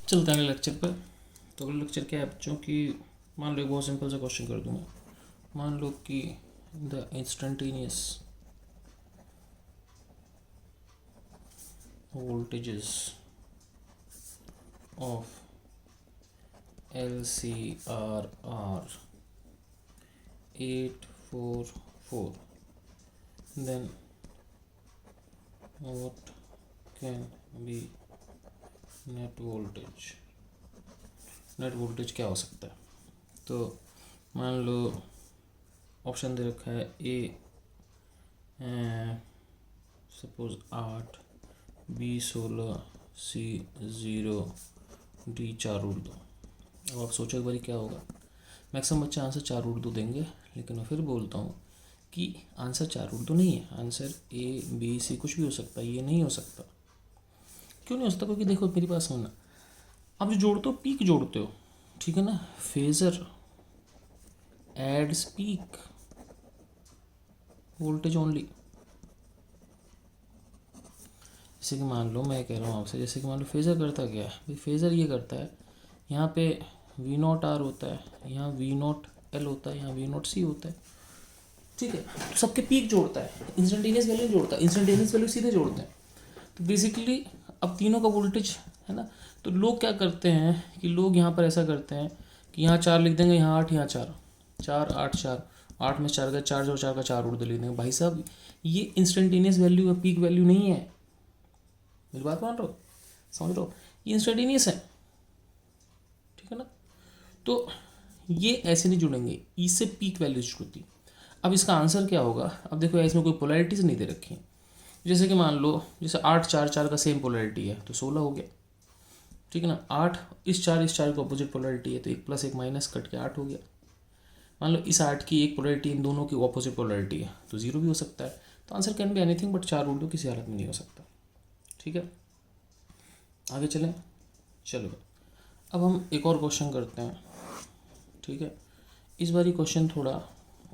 चलते हैं अगले लेक्चर पर। तो अगले लेक्चर क्या है बच्चों की, मान लो एक बहुत सिंपल सा क्वेश्चन कर दूँ मैं। मान लो कि the instantaneous voltages of LCR are 844, then what can be net voltage. Net voltage क्या हो सकता है? तो मान लो ऑप्शन दे रखा है A suppose 8, B 16, C 0, D 4 Urdu. अब आप सोचो एक बारी क्या होगा। मैक्सिमम बच्चे आंसर 4 उर्दू देंगे, लेकिन मैं फिर बोलता हूँ कि आंसर 4 उर्दू नहीं है, आंसर ए बी सी कुछ भी हो सकता है, ये नहीं हो सकता। क्यों नहीं हो सकता? क्योंकि देखो मेरी बात सुनना, आप जो जोड़ते हो पीक जोड़ते हो, ठीक है ना। Phasor adds peak voltage only. जैसे कि मान लो मैं कह रहा हूँ आपसे, जैसे कि मान लो फेज़र करता क्या है भाई, फेज़र ये करता है यहाँ पे वी नॉट आर होता है, यहाँ वी नॉट एल होता है, यहाँ वी नॉट सी होता है, ठीक है। तो सबके पीक जोड़ता है, इंस्टेंटेनियस वैल्यू जोड़ता है, इंस्टेंटेनियस वैल्यू सीधे जोड़ते हैं। तो बेसिकली अब तीनों का वोल्टेज है ना। तो लोग क्या करते हैं कि लोग यहाँ पर ऐसा करते हैं कि यहाँ 4 लिख देंगे, यहाँ 8, यहाँ 4, 4 8 4, 8 में 4 का 4 जो 4 का 4 उड़ लिख देंगे। भाई साहब ये इंस्टेंटेनियस वैल्यू है, पीक वैल्यू नहीं है। मेरी बात मान लो, समझ लो, ये इंस्टेंटेनियस है, ठीक है ना। तो ये ऐसे नहीं जुड़ेंगे, इससे पीक वैल्यू जुड़ती। अब इसका आंसर क्या होगा? अब देखो इसमें कोई पोलैरिटीज नहीं दे रखी है। जैसे कि मान लो जैसे 8 4 4 का सेम पोलैरिटी है तो 16 हो गया, ठीक है ना। 8 इस 4 का अपोजिट पोलैरिटी है तो 1 + 1 माइनस कट के 8 हो गया। मान लो इस 8 की एक पोलैरिटी इन दोनों की अपोजिट पोलैरिटी है तो 0 भी हो सकता है। तो answer can be anything but 4 उल्टू किसी हालत में नहीं हो सकता, ठीक है। आगे चलें, चलो अब हम एक और क्वेश्चन करते हैं, ठीक है। इस बारी क्वेश्चन थोड़ा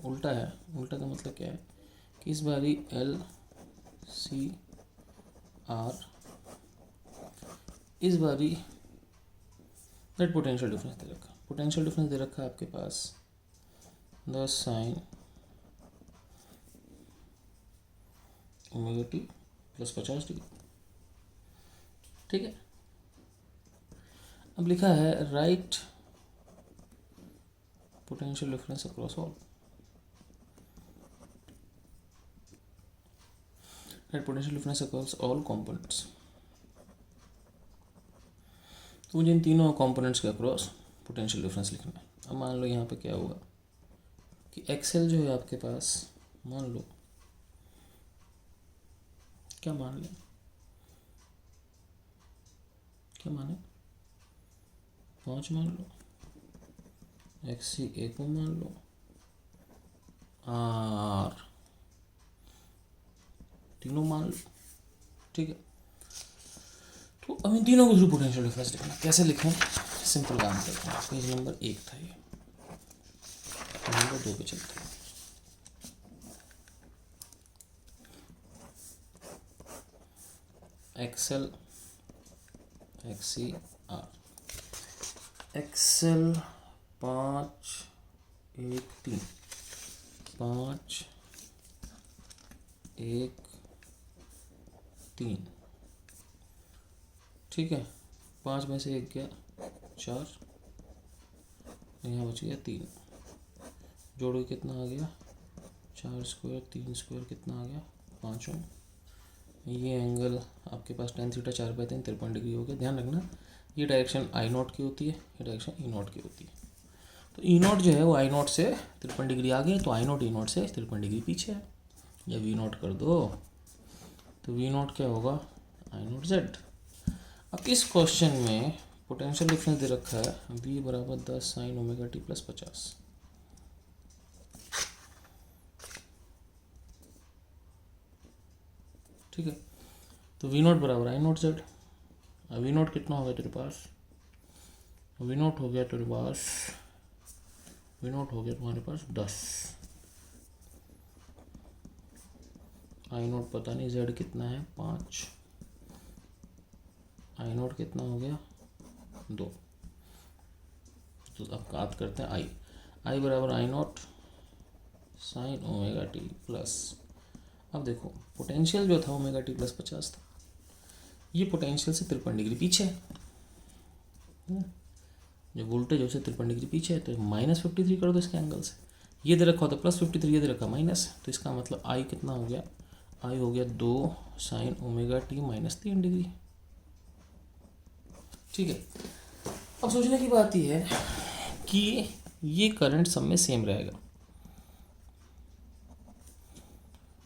उल्टा है। उल्टा का मतलब क्या है कि इस बारी एल सी आर, इस बारी नेट पोटेंशियल डिफरेंस दे रखा। पोटेंशियल डिफरेंस दे रखा है आपके पास 10 sin omega t plus 50 degree, ठीक है। अब लिखा है right potential difference across all. Right potential difference across all components. तो मुझे इन तीनों कंपोनेंट्स के अक्रॉस पोटेंशियल डिफरेंस लिखना है। अब मान लो यहाँ पे क्या होगा कि एक्सेल जो है आपके पास, मान लो क्या मान लें, क्या माने 5 मान लो, एक्स सी ए को मान लो, आर तीनों मान लो, ठीक है। तो अब इन तीनों को थ्रू पोटेंशियल डिफरेंस लिखना। कैसे लिखें? सिंपल काम करते हैं। पेज नंबर 1 था ये, नंबर 2 पे चलते हैं। X L X C R. X L 5 1 3, 5 1 3, ठीक है। 5 में से 1 गया 4, यहाँ बच गया 3, जोड़ के कितना आ गया 4 स्क्वायर 3 स्क्वायर कितना आ गया 5। ये एंगल आपके पास tan थीटा 4/3 53 डिग्री हो गया। ध्यान रखना ये डायरेक्शन आई नॉट की होती है, ये डायरेक्शन ई नॉट की होती है। तो ई नॉट जो है वो आई नॉट से 53 डिग्री आगे, तो आई नॉट ई नॉट से 53 डिग्री पीछे है। या वी नॉट कर दो तो वी नॉट क्या होगा आई नॉट जेड। अब इस क्वेश्चन में पोटेंशियल डिफरेंस दे रखा है v = 10 sin omega t plus 50, ठीक है। तो वी नॉट बराबर I not Z. We not कितना हो गया तेरे पास? वी नॉट हो गया तेरे पास, वी नॉट हो गया तुम्हारे पास 10। आई नॉट पता नहीं, जेड कितना है 5, आई नॉट कितना हो गया 2। तो अब बात करते हैं आई बराबर I naught sine omega t plus, अब देखो पोटेंशियल जो था ओमेगा टी प्लस 50 था, ये पोटेंशियल से 53 डिग्री पीछे है, जो वोल्टेज है उससे 53 डिग्री पीछे है, तो -53 कर दो इसके एंगल से। ये दे रखा होता +53, ये दे रखा माइनस, तो इसका मतलब आई कितना हो गया, आई हो गया 2 साइन ओमेगा टी -3 डिग्री। ठीक है, अब सोचने की बात यह है कि ये करंट सब में सेम रहेगा,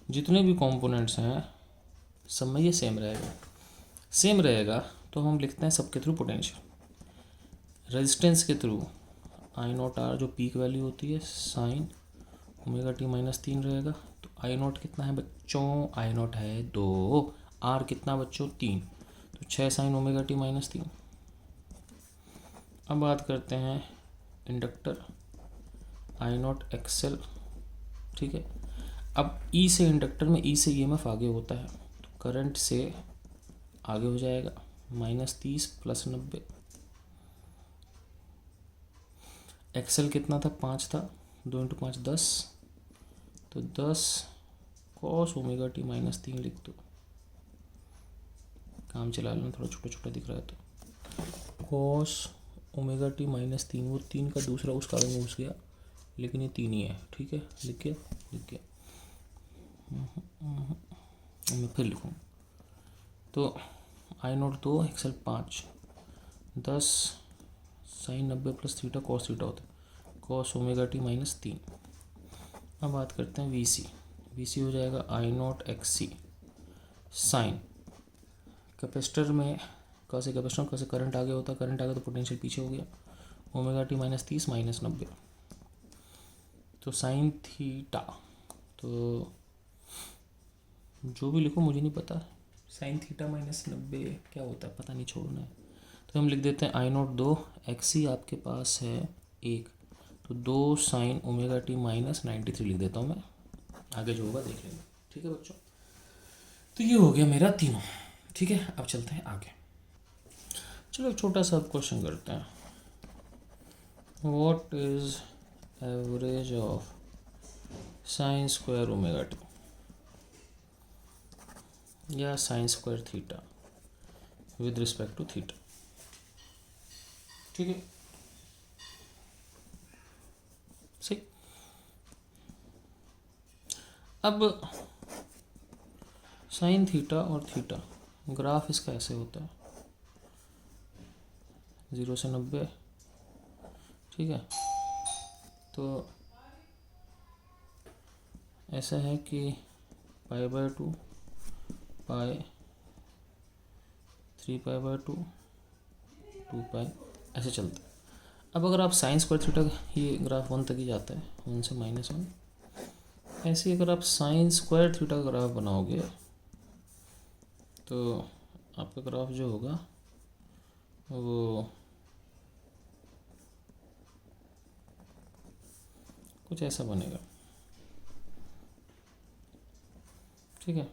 जितने भी कंपोनेंट्स हैं सब में ये सेम रहेगा। तो हम लिखते हैं सबके थ्रू पोटेंशियल, रेजिस्टेंस के थ्रू आई नॉट आर जो पीक वैल्यू होती है साइन ओमेगा टी -3 रहेगा। तो आई नॉट कितना है बच्चों, आई नॉट है 2, आर कितना बच्चों 3, तो 6 साइन ओमेगा टी -3। अब बात करते हैं इंडक्टर आई नॉट एक्सएल। ठीक है, अब ई से इंडक्टर में ई से ईएमएफ आगे होता है, तो करंट से आगे हो जाएगा -30 + 90। एक्सएल कितना था 5 था, 2 × 5 10, तो 10 कॉस ओमेगा टी -3 लिख दो, काम चला लेना, थोड़ा छोटा छोटा दिख रहा है तो कॉस ओमेगा टी -3, वो 3 का दूसरा उस कागज में घुस गया, लेकिन ये 3 ही है। ठीक है, लिख के मैं फिर लिखूँ, तो I naught 2 XL 5 10 sine 90 + theta cos theta होता है, कॉस ओमेगा टी -3। अब बात करते हैं वीसी हो जाएगा आई नॉट एक्ससी साइन, कैपेसिटर में कैसे करंट आगे होता है, करंट आगे तो पोटेंशियल पीछे हो गया, ओमेगा टी -30 -90, तो साइन थीटा, तो जो भी लिखो मुझे नहीं पता, साइन थीटा -90 क्या होता है पता नहीं, छोड़ना है। तो हम लिख देते हैं आई नॉट 2 एक्सी आपके पास है 1, तो 2 साइन ओमेगा टी -93 लिख देता हूँ मैं, आगे जो होगा देख लेंगे। ठीक है बच्चों, तो ये हो गया मेरा तीनों। ठीक है, अब चलते हैं आगे। चलो एक छोटा सा क्वेश्चन करते हैं, what is average of sine square omega t या sine square theta with respect to theta. ठीक है, सही। अब साइन थीटा और थीटा ग्राफ इसका ऐसे होता है 0 से 90। ठीक है, तो ऐसा है कि π/2 पाई 3π/2 2π ऐसे चलता है। अब अगर आप साइन स्क्वायर थीटा, ये ग्राफ 1 तक ही जाता है, 1 से -1, ऐसे ही अगर आप साइन स्क्वायर थीटा का ग्राफ बनाओगे तो आपका ग्राफ जो होगा वो कुछ ऐसा बनेगा। ठीक है,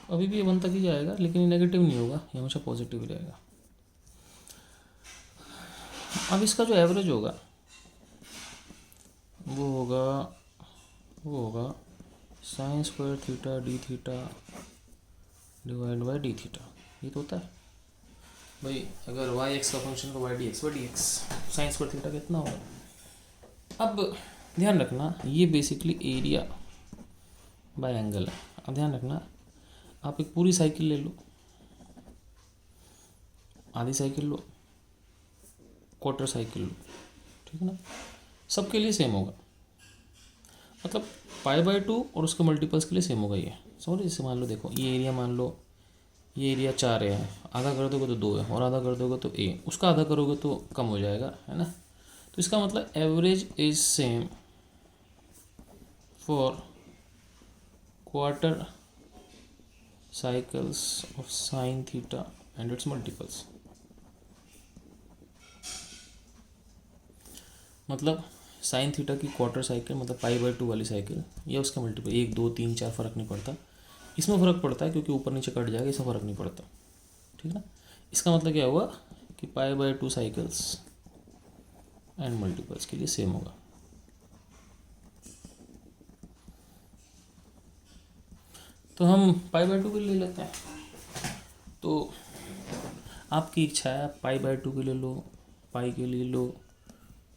अभी भी ये 1 तक ही जाएगा, लेकिन ये नेगेटिव नहीं होगा, ये हमेशा पॉजिटिव ही रहेगा। अब इसका जो एवरेज होगा वो होगा sine square theta D theta divide by D theta. ये तो होता है भाई, अगर वाई एक्स का फंक्शन को Y D X sine square theta कितना होगा। अब ध्यान रखना ये बेसिकली एरिया बाय एंगल है। अब ध्यान रखना, आप एक पूरी साइकिल ले लो, आधी साइकिल लो, क्वार्टर साइकिल लो, ठीक है ना, सबके लिए सेम होगा, मतलब π/2 और उसके मल्टीपल्स के लिए सेम होगा। ये समझ, जैसे मान लो देखो, ये एरिया मान लो, ये एरिया 4 है, आधा कर दोगे तो 2 है, और आधा कर दोगे तो a, उसका आधा करोगे तो कम हो जाएगा, है ना। तो इसका मतलब average is same for quarter cycles of sine theta and it's multiples. मतलब साइन थीटा की क्वार्टर साइकिल मतलब π/2 वाली साइकिल, या उसका मल्टीपल 1 2 3 4 फर्क नहीं पड़ता, इसमें फ़र्क पड़ता है क्योंकि ऊपर नीचे कट जाएगा, इसमें फ़र्क नहीं पड़ता, ठीक है ना। इसका मतलब क्या हुआ कि π/2 साइकिल्स एंड मल्टीपल्स के लिए सेम होगा। तो हम π/2 के लिए लेते हैं, तो आपकी इच्छा है, आप π/2 के ले लो, पाई के लिए लो,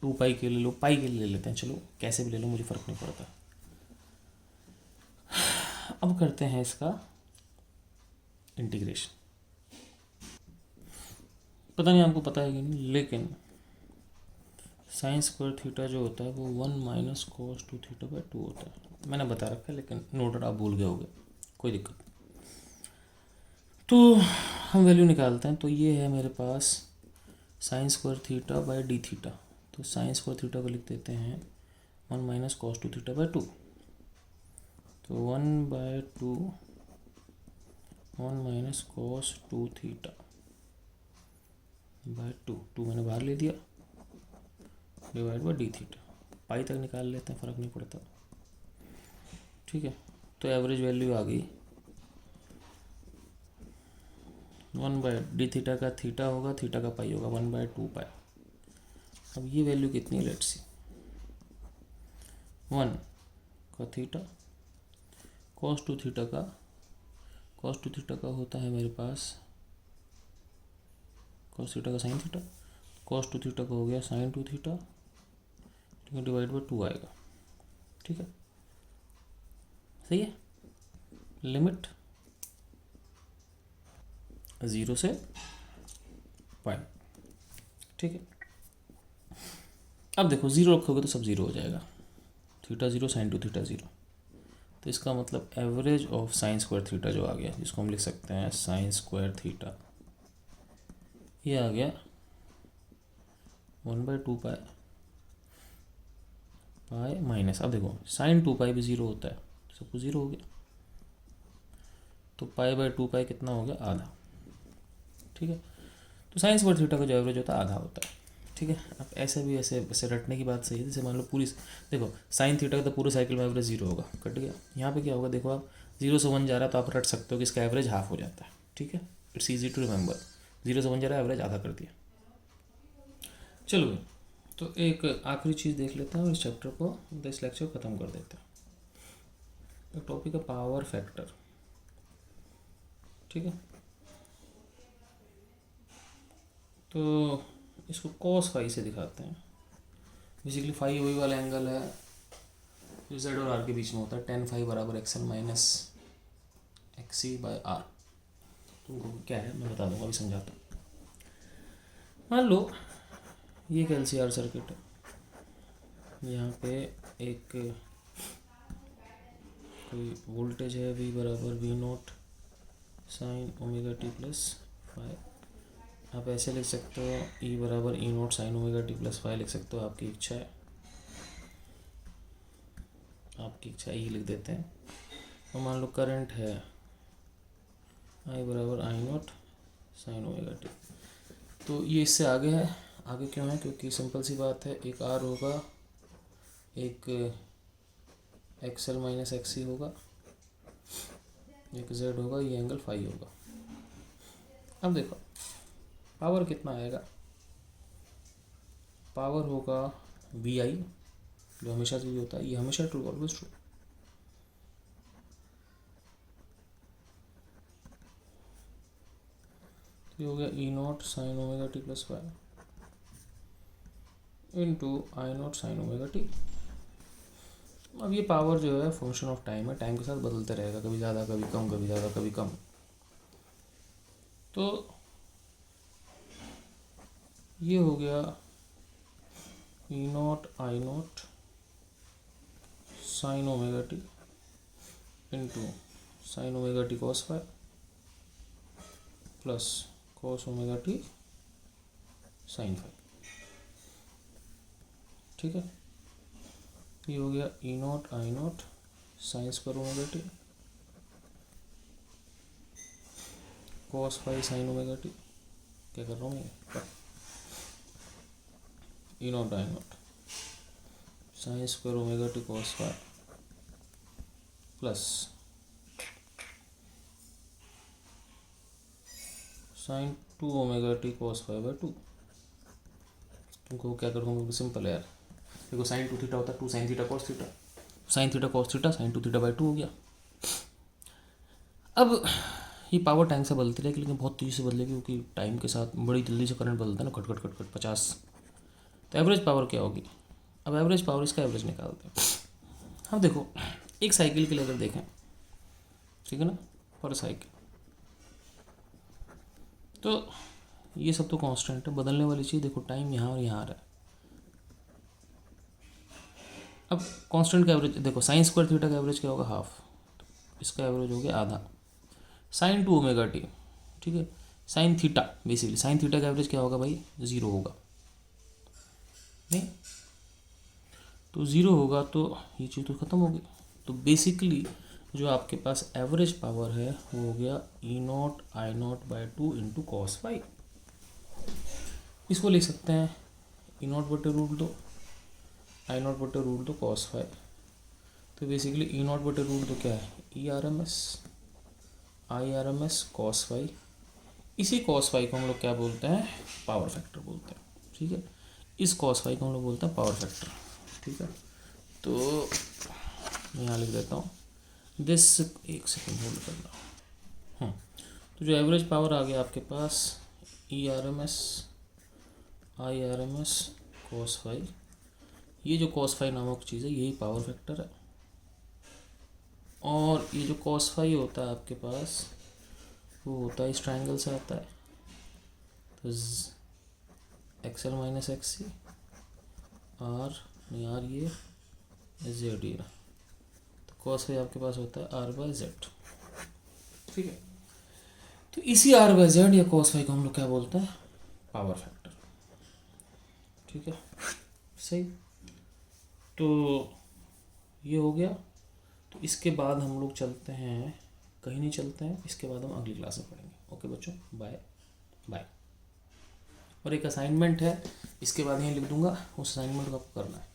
2π के ले लो, पाई के लिए ले लेते हैं, चलो कैसे भी ले लो, मुझे फ़र्क नहीं पड़ता। अब करते हैं इसका इंटीग्रेशन। पता नहीं आपको पता है कि नहीं, लेकिन साइन स्क्वायर थीटा जो होता है वो 1 - cos 2 θ/2 होता है। मैंने बता रखा है, लेकिन नोटेड आप भूल गए होगे, कोई दिक्कत नहीं। तो हम वैल्यू निकालते हैं, तो ये है मेरे पास साइन स्क्वायर θ/d θ। तो साइन स्क्वायर थीटा को लिख देते हैं 1 - cos 2 θ/2। तो 1/2 1 - cos 2 θ/2, 2 मैंने बाहर ले दिया, डिवाइड बाई d θ। पाई तक निकाल लेते हैं, फ़र्क नहीं पड़ता, ठीक है। तो एवरेज वैल्यू आ गई 1/d θ का थीटा होगा, थीटा का पाई होगा 1/2π। अब ये वैल्यू कितनी है, लेट्स सी। 1 का थीटा, cos 2 θ का होता है मेरे पास, cos थीटा का साइन थीटा, cos 2 θ का हो गया sin 2 θ, ठीक है, डिवाइड बाई 2 आएगा, ठीक है, सही है। लिमिट 0 से π, ठीक है। अब देखो 0 रखोगे तो सब 0 हो जाएगा, थीटा 0 sin 2 θ 0। तो इसका मतलब average of sine square theta जो आ गया, जिसको हम लिख सकते हैं साइन स्क्वायर थीटा, ये आ गया 1/2π माइनस, अब देखो साइन 2π भी 0 होता है, सब कुछ 0 हो गया, तो π/2π कितना हो गया, आधा, ठीक है। तो साइन स्क्वायर थीटा का जो एवरेज होता है आधा होता है, ठीक है। अब ऐसे भी ऐसे रटने की बात सही है, जैसे मान लो पूरी, देखो साइन थीटा का तो पूरे साइकिल में एवरेज 0 होगा, कट गया। यहाँ पे क्या होगा, देखो आप 0 से 1 जा रहा है, तो आप रट सकते हो कि इसका एवरेज हाफ हो जाता है, ठीक है। इट्स ईजी टू रिमेंबर, 0 से 1 जा रहा है, एवरेज आधा कर दिया। चलो, तो एक आखिरी चीज़ देख लेते हैं और इस चैप्टर को, इस लेक्चर को ख़त्म कर देते हैं। तो टॉपिक है पावर फैक्टर, ठीक है। तो इसको cos फाई से दिखाते हैं। बेसिकली फाई वही वाला एंगल है जो जेड और आर के बीच में होता है, tan फाई बराबर XL - XC/R। तुमको क्या है मैं बता दूंगा, अभी समझाता हूँ। मान लो ये एक LCR सर्किट है, यहाँ पे एक कोई वोल्टेज है V बराबर V0 sin ω t plus phi. आप ऐसे लिख सकते हो E बराबर E0 sin ω t plus phi लिख सकते हो, आपकी इच्छा है, आपकी इच्छा E लिख देते हैं। और मान लो करंट है I बराबर I0 sin ω t। तो ये इससे आगे है, आगे क्यों है, क्योंकि सिंपल सी बात है, एक R होगा, एक XL - XC होगा, एक Z होगा, ये एंगल फाई होगा। अब देखो पावर कितना आएगा, पावर होगा VI, जो हमेशा से होता है, ये हमेशा ट्रू, ऑलवेज ट्रू। ये हो गया E0 sin ω t plus phi into I0 sin ω t। अब ये पावर जो है फंक्शन ऑफ टाइम है, टाइम के साथ बदलते रहेगा, कभी ज़्यादा कभी कम, कभी ज़्यादा कभी कम। तो ये हो गया E0 I0 sin ω t into sin ω t cos phi plus cos ω t sin phi, ठीक है। ये हो गया E0 I0 sin square ω t cos phi sin ω t, क्या कर रहा हूँ मैं, E0 I0 sin square ω t cos phi plus sin 2 omega t cos five by 2। तुमको क्या करूँगा, सिंपल है यार। देखो साइन 2 थीटा होता है 2 sine theta cos theta, sine theta cos theta sine 2 theta by 2 हो गया। अब ये पावर टाइम से बदलती रहेगी, लेकिन बहुत तेज़ी से बदलेगी क्योंकि टाइम के साथ बड़ी जल्दी से करंट बदलता है ना, खट खट खट खट 50। तो एवरेज पावर क्या होगी? अब एवरेज पावर, इसका एवरेज निकालते हैं हम। देखो एक साइकिल के लिए अगर देखें, ठीक है ना, पर साइकिल, तो ये सब तो कांस्टेंट है, बदलने वाली चीज़ देखो टाइम यहाँ और यहाँ आ रहा है। अब कांस्टेंट का एवरेज देखो, साइन स्क्वायर थीटा का एवरेज क्या होगा, हाफ, तो इसका एवरेज हो गया आधा। साइन 2 ओमेगा टी, ठीक है, sine theta, basically sine theta का एवरेज क्या होगा भाई, 0 होगा, नहीं तो 0 होगा, तो ये चीज़ तो ख़त्म होगी। तो बेसिकली जो आपके पास एवरेज पावर है वो हो गया E naught I naught by 2 into cos five. इसको लिख सकते हैं ई नॉट बटे रूट 2 आई नॉट बटे रूट 2 कॉस फाइव। तो बेसिकली ई नॉट बटे रूट 2 क्या है, E R M S I R M S cos five. इसी कॉस फाइव को हम लोग क्या बोलते हैं, पावर फैक्टर बोलते हैं, ठीक है। इस कॉस फाइव को हम लोग बोलते हैं पावर फैक्टर, ठीक है। तो मैं यहाँ लिख देता हूँ दिस, एक सेकेंड होल्ड करना। तो जो एवरेज पावर आ गया आपके पास, E R M S I R M S cos five. ये जो कॉस फाइव नामक चीज़ है यही पावर फैक्टर है। और ये जो कॉस फाइव होता है आपके पास, वो होता है इस ट्रायंगल से आता है, तो X L minus X C R, नहीं आर ये जेड ये, तो कॉस फाइव आपके पास होता है आर बाय जेड, ठीक है। तो इसी आर बाय जेड या कॉस फाइव को हम लोग क्या बोलते हैं, पावर फैक्टर, ठीक है, सही। तो ये हो गया। तो इसके बाद हम लोग चलते हैं, कहीं नहीं चलते हैं, इसके बाद हम अगली क्लास में पढ़ेंगे। ओके बच्चों, बाय बाय। और एक असाइनमेंट है, इसके बाद यहीं लिख दूंगा, उस असाइनमेंट को आपको करना है।